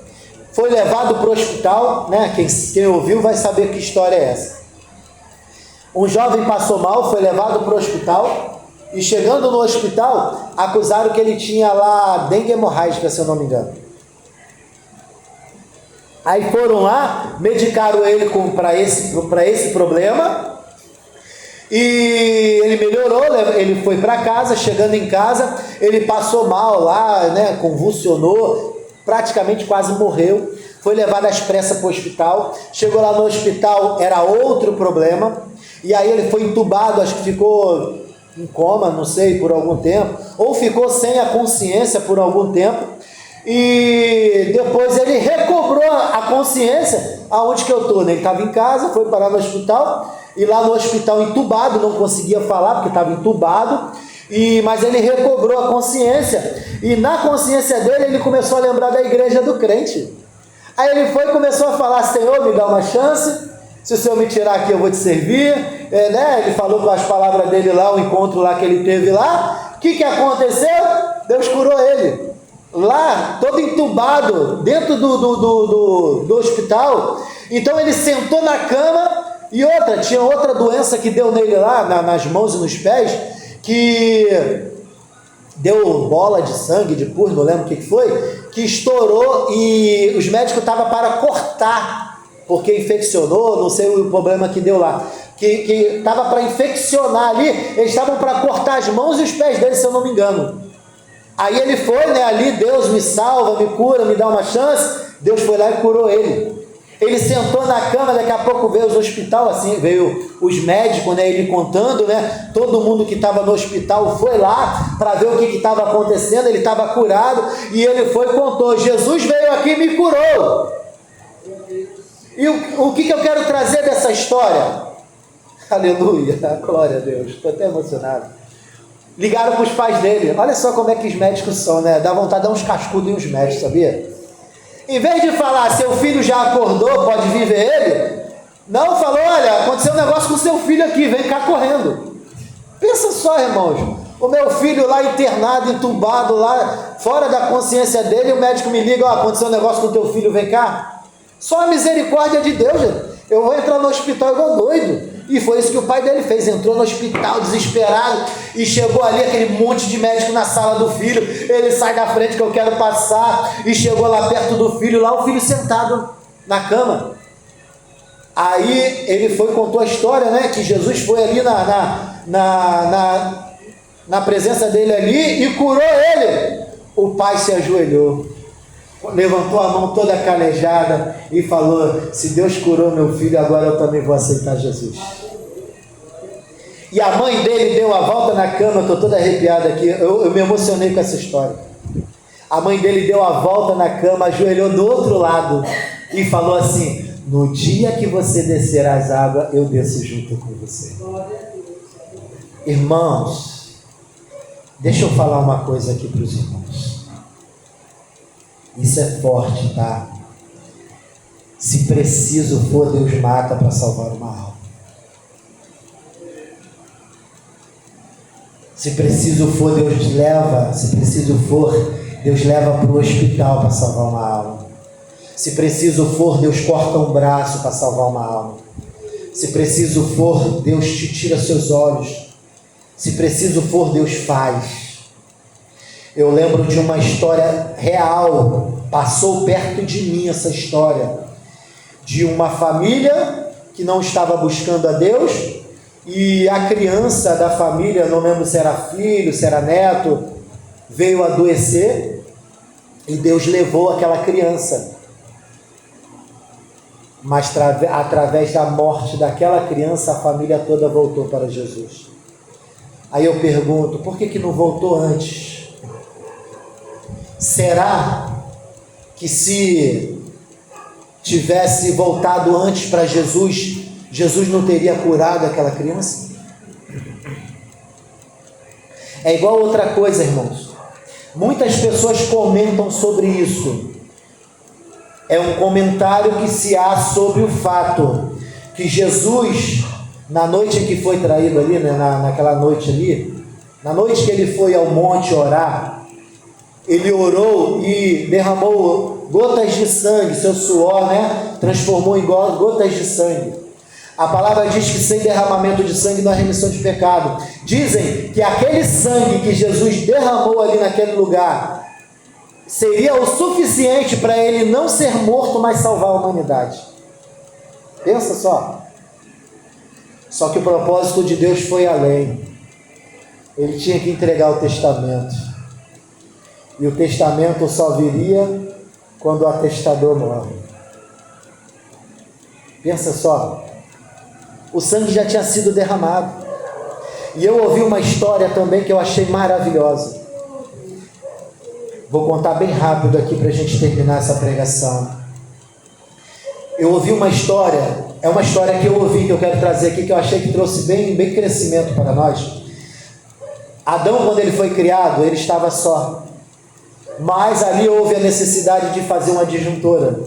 foi levado para o hospital, né? Quem ouviu vai saber que história é essa. Um jovem passou mal, foi levado para o hospital, e chegando no hospital, acusaram que ele tinha lá dengue hemorrágica, se eu não me engano. Aí foram lá, medicaram ele para esse problema, e ele melhorou, ele foi para casa. Chegando em casa, ele passou mal lá, né, convulsionou, praticamente quase morreu, foi levado às pressas para o hospital. Chegou lá no hospital, era outro problema, e aí ele foi entubado, acho que ficou em coma, não sei, por algum tempo, ou ficou sem a consciência por algum tempo, e depois ele recobrou a consciência. Aonde que eu estou? Ele estava em casa, foi parar no hospital, e lá no hospital entubado, não conseguia falar porque estava entubado, mas ele recobrou a consciência, e na consciência dele ele começou a lembrar da igreja do crente. Aí ele foi e começou a falar: Senhor, me dá uma chance, se o Senhor me tirar aqui eu vou te servir, né? Ele falou com as palavras dele lá, o encontro lá que ele teve lá. O que aconteceu? Deus curou ele lá, todo entubado, dentro do hospital. Então ele sentou na cama, E outra, tinha outra doença que deu nele lá, nas mãos e nos pés, que deu bola de sangue, de pus, não lembro o que foi, que estourou e os médicos estavam para cortar, porque infeccionou, não sei o problema que deu lá, que estava para infeccionar ali, eles estavam para cortar as mãos e os pés dele, se eu não me engano. Aí ele foi, né, ali, Deus me salva, me cura, me dá uma chance, Deus foi lá e curou ele. Ele sentou na cama, daqui a pouco veio os hospital, assim, veio os médicos, né, ele contando, né, todo mundo que estava no hospital foi lá para ver o que estava acontecendo, ele estava curado, e ele foi e contou, Jesus veio aqui e me curou. E o que eu quero trazer dessa história? Aleluia, glória a Deus, estou até emocionado. Ligaram para os pais dele, olha só como é que os médicos são, né, dá vontade de dar uns cascudos em uns médicos, sabia? Em vez de falar, seu filho já acordou, pode vir ver ele, não, falou, olha, aconteceu um negócio com seu filho aqui, vem cá correndo. Pensa só, irmãos, o meu filho lá internado, entubado, lá fora da consciência dele, o médico me liga, ó, aconteceu um negócio com teu filho, vem cá. Só a misericórdia de Deus, gente. Eu vou entrar no hospital igual doido. E foi isso que o pai dele fez, entrou no hospital desesperado e chegou ali aquele monte de médico na sala do filho, ele sai da frente que eu quero passar, e chegou lá perto do filho, lá o filho sentado na cama. Aí ele foi, contou a história, né, que Jesus foi ali na presença dele ali e curou ele. O pai se ajoelhou, levantou a mão toda calejada e falou, se Deus curou meu filho, agora eu também vou aceitar Jesus. E a mãe dele deu a volta na cama, estou toda arrepiada aqui, eu me emocionei com essa história. A mãe dele deu a volta na cama, ajoelhou do outro lado e falou assim, no dia que você descer as águas, eu desço junto com você. Irmãos, deixa eu falar uma coisa aqui para os irmãos. Isso é forte, tá? Se preciso for, Deus mata para salvar uma alma. Se preciso for, Deus leva. Se preciso for, Deus leva para o hospital para salvar uma alma. Se preciso for, Deus corta um braço para salvar uma alma. Se preciso for, Deus te tira seus olhos. Se preciso for, Deus faz. Eu lembro de uma história real, passou perto de mim essa história, de uma família que não estava buscando a Deus, e a criança da família, não lembro se era filho, se era neto, veio adoecer, e Deus levou aquela criança. Mas através da morte daquela criança, a família toda voltou para Jesus. Aí eu pergunto, por que não voltou antes? Será que se tivesse voltado antes para Jesus, Jesus não teria curado aquela criança? É igual outra coisa, irmãos. Muitas pessoas comentam sobre isso. É um comentário que se há sobre o fato que Jesus, na noite em que foi traído ali, né, naquela noite ali, na noite que ele foi ao monte orar, ele orou e derramou gotas de sangue, seu suor, né, transformou em gotas de sangue. A palavra diz que sem derramamento de sangue não há remissão de pecado. Dizem que aquele sangue que Jesus derramou ali naquele lugar seria o suficiente para ele não ser morto, mas salvar a humanidade. Pensa só. Só que o propósito de Deus foi além. Ele tinha que entregar o testamento. E o testamento só viria quando o atestador morre. Pensa só. O sangue já tinha sido derramado. E eu ouvi uma história também que eu achei maravilhosa. Vou contar bem rápido aqui para a gente terminar essa pregação. Eu ouvi uma história, é uma história que eu ouvi, que eu quero trazer aqui, que eu achei que trouxe bem crescimento para nós. Adão, quando ele foi criado, ele estava só. Mas ali houve a necessidade de fazer uma disjuntora.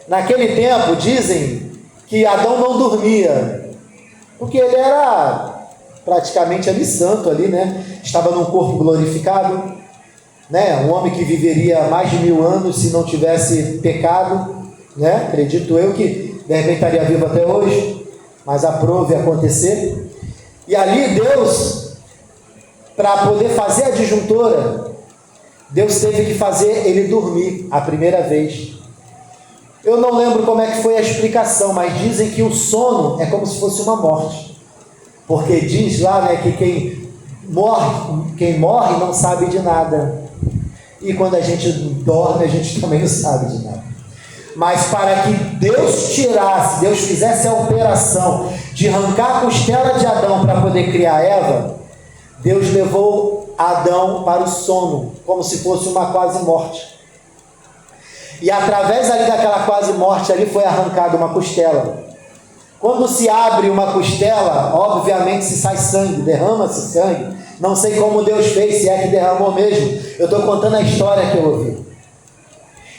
Naquele tempo, dizem que Adão não dormia, porque ele era praticamente ali santo ali, né? Estava num corpo glorificado, né? Um homem que viveria mais de 1000 anos se não tivesse pecado, né? Acredito eu que de repente estaria vivo até hoje. mas aprove acontecer. E ali Deus, para poder fazer a disjuntora, Deus teve que fazer ele dormir a primeira vez. Eu não lembro como é que foi a explicação, mas dizem que o sono é como se fosse uma morte. Porque diz lá, né, que quem morre não sabe de nada. E quando a gente dorme, a gente também não sabe de nada. Mas para que Deus tirasse, Deus fizesse a operação de arrancar a costela de Adão para poder criar Eva, Deus levou Adão para o sono, como se fosse uma quase morte. E através ali daquela quase morte ali foi arrancada uma costela. Quando se abre uma costela, obviamente se sai sangue, derrama-se sangue. Não sei como Deus fez, se é que derramou mesmo. Eu estou contando a história que eu ouvi.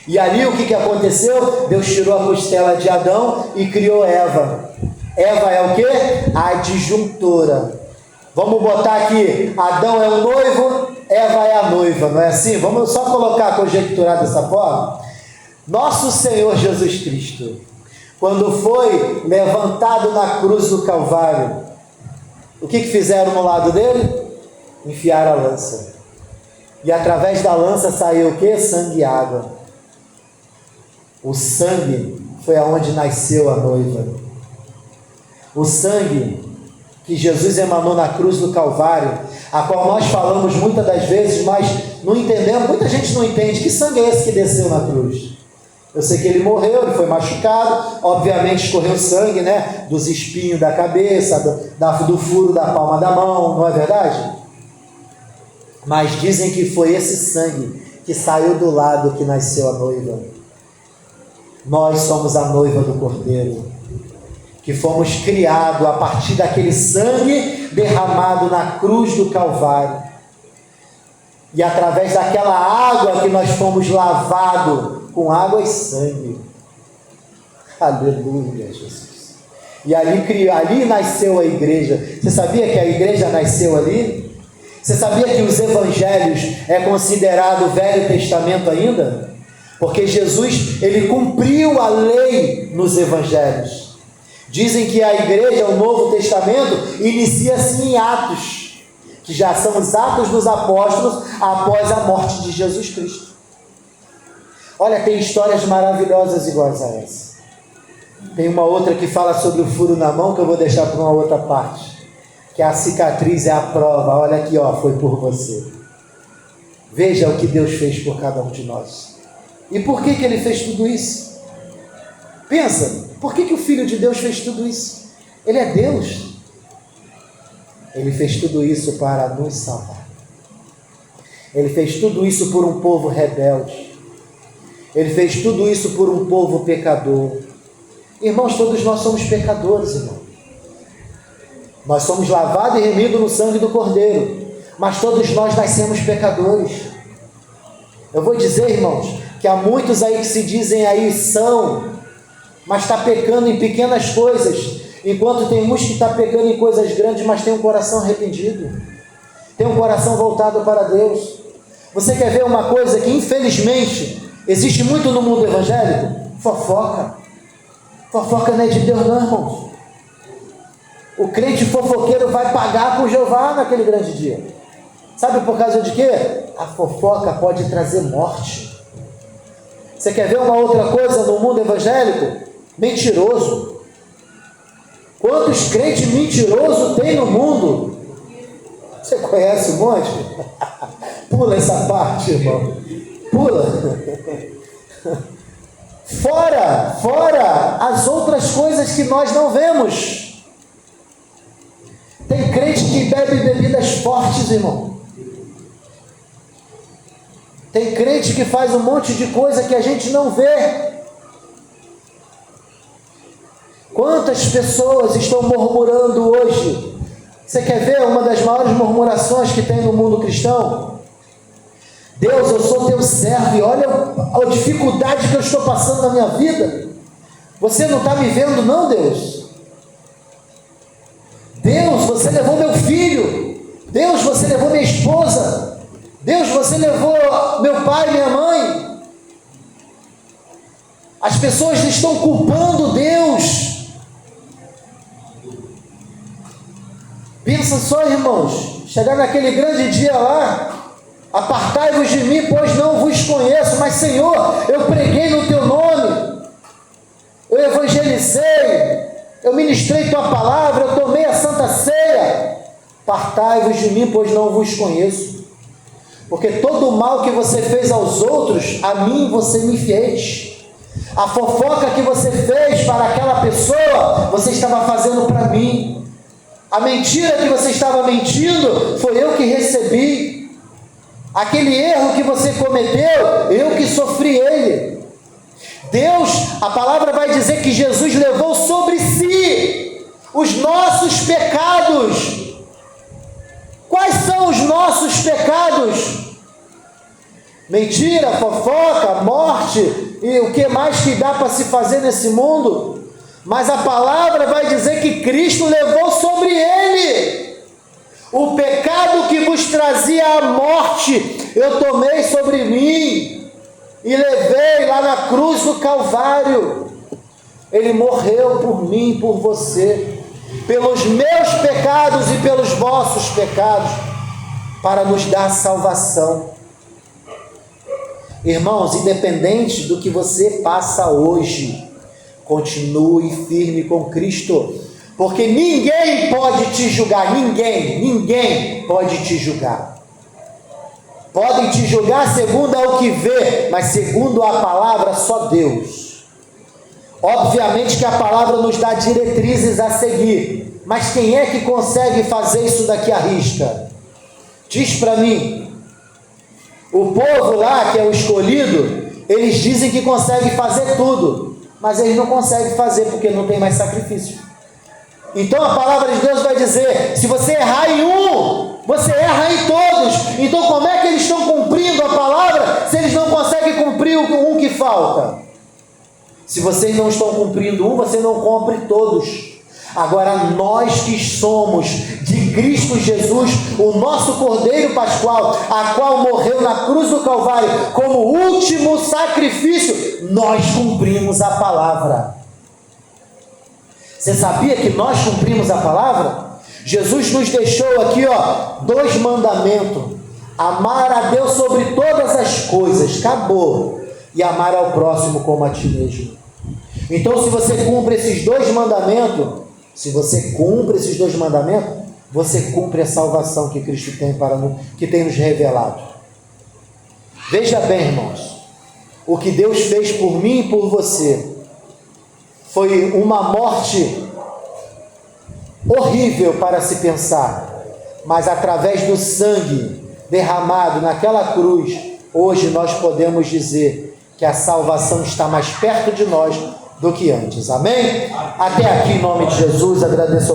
E ali o que aconteceu? Deus tirou a costela de Adão e criou Eva. Eva é o quê? A disjuntora. Vamos botar aqui, Adão é o noivo, Eva é a noiva, não é assim? Vamos só colocar, conjecturar dessa forma. Nosso Senhor Jesus Cristo, quando foi levantado na cruz do Calvário, o que fizeram no lado dele? Enfiaram a lança. E através da lança saiu o quê? Sangue e água. O sangue foi aonde nasceu a noiva. O sangue que Jesus emanou na cruz do Calvário, a qual nós falamos muitas das vezes, mas não entendemos, muita gente não entende, que sangue é esse que desceu na cruz? Eu sei que ele morreu, ele foi machucado, obviamente escorreu sangue, né, dos espinhos da cabeça, do furo da palma da mão, não é verdade? Mas dizem que foi esse sangue que saiu do lado que nasceu a noiva. Nós somos a noiva do Cordeiro, que fomos criados a partir daquele sangue derramado na cruz do Calvário. E através daquela água que nós fomos lavados com água e sangue. Aleluia, Jesus. E ali nasceu a igreja. Você sabia que a igreja nasceu ali? Você sabia que os evangelhos é considerado o Velho Testamento ainda? Porque Jesus, ele cumpriu a lei nos evangelhos. Dizem que a igreja, o Novo Testamento, inicia-se em Atos, que já são os Atos dos Apóstolos após a morte de Jesus Cristo. Olha, tem histórias maravilhosas iguais a essa. Tem uma outra que fala sobre o furo na mão, que eu vou deixar para uma outra parte, que a cicatriz é a prova. Olha aqui, ó, foi por você. Veja o que Deus fez por cada um de nós. E por que ele fez tudo isso? Pensa, por que o Filho de Deus fez tudo isso? Ele é Deus. Ele fez tudo isso para nos salvar. Ele fez tudo isso por um povo rebelde. Ele fez tudo isso por um povo pecador. Irmãos, todos nós somos pecadores, irmão. Nós somos lavados e remidos no sangue do Cordeiro. Mas todos nós nascemos pecadores. Eu vou dizer, irmãos, que há muitos aí que se dizem aí mas está pecando em pequenas coisas, enquanto tem uns que está pecando em coisas grandes, mas tem um coração arrependido, tem um coração voltado para Deus. Você quer ver uma coisa que infelizmente existe muito no mundo evangélico? Fofoca. Fofoca não é de Deus não, irmãos. O crente fofoqueiro vai pagar com Jeová naquele grande dia. Sabe por causa de quê? A fofoca pode trazer morte. Você quer ver uma outra coisa no mundo evangélico? Mentiroso. Quantos crentes mentirosos tem no mundo? Você conhece um monte? Pula essa parte, irmão. Pula. Fora as outras coisas que nós não vemos. Tem crente que bebe bebidas fortes, irmão. Tem crente que faz um monte de coisa que a gente não vê. Quantas pessoas estão murmurando hoje? Você quer ver uma das maiores murmurações que tem no mundo cristão? Deus, eu sou teu servo e olha a dificuldade que eu estou passando na minha vida. Você não está me vendo não, Deus? Deus, você levou meu filho. Deus, você levou minha esposa. Deus, você levou meu pai e minha mãe. As pessoas estão culpando Deus. pensa só, irmãos, chegar naquele grande dia lá, apartai-vos de mim, pois não vos conheço, mas Senhor, eu preguei no teu nome, eu evangelizei, eu ministrei tua palavra, eu tomei a santa ceia, apartai-vos de mim, pois não vos conheço, porque todo o mal que você fez aos outros, a mim você me fez. A fofoca que você fez para aquela pessoa, você estava fazendo para mim. A mentira que você estava mentindo, foi eu que recebi. Aquele erro que você cometeu, eu que sofri ele. Deus, a palavra vai dizer que Jesus levou sobre si os nossos pecados. Quais são os nossos pecados? Mentira, fofoca, morte e o que mais que dá para se fazer nesse mundo? Mas a palavra vai dizer que Cristo levou sobre ele o pecado que vos trazia a morte, eu tomei sobre mim e levei lá na cruz do Calvário. Ele morreu por mim, por você, pelos meus pecados e pelos vossos pecados, para nos dar salvação. Irmãos, independente do que você passa hoje, continue firme com Cristo, porque ninguém pode te julgar, ninguém pode te julgar. Podem te julgar segundo ao que vê, mas segundo a palavra, só Deus. Obviamente que a palavra nos dá diretrizes a seguir, mas quem é que consegue fazer isso daqui à risca? Diz para mim. O povo lá, que é o escolhido, eles dizem que conseguem fazer tudo, mas eles não conseguem fazer porque não tem mais sacrifício. Então a palavra de Deus vai dizer, se você errar em um, você erra em todos. Então como é que eles estão cumprindo a palavra se eles não conseguem cumprir um que falta? Se vocês não estão cumprindo um, você não cumpre todos. Agora nós que somos de Cristo Jesus, o nosso Cordeiro Pascual, a qual morreu na cruz do Calvário como último sacrifício, nós cumprimos a palavra. Você sabia que nós cumprimos a palavra? Jesus nos deixou aqui, 2 mandamentos: amar a Deus sobre todas as coisas, acabou, e amar ao próximo como a ti mesmo. Então, se você cumpre esses 2 mandamentos, você cumpre a salvação que Cristo tem nos revelado. Veja bem, irmãos, o que Deus fez por mim e por você foi uma morte horrível para se pensar, mas através do sangue derramado naquela cruz, hoje nós podemos dizer que a salvação está mais perto de nós do que antes. Amém? Até aqui, em nome de Jesus, agradeço.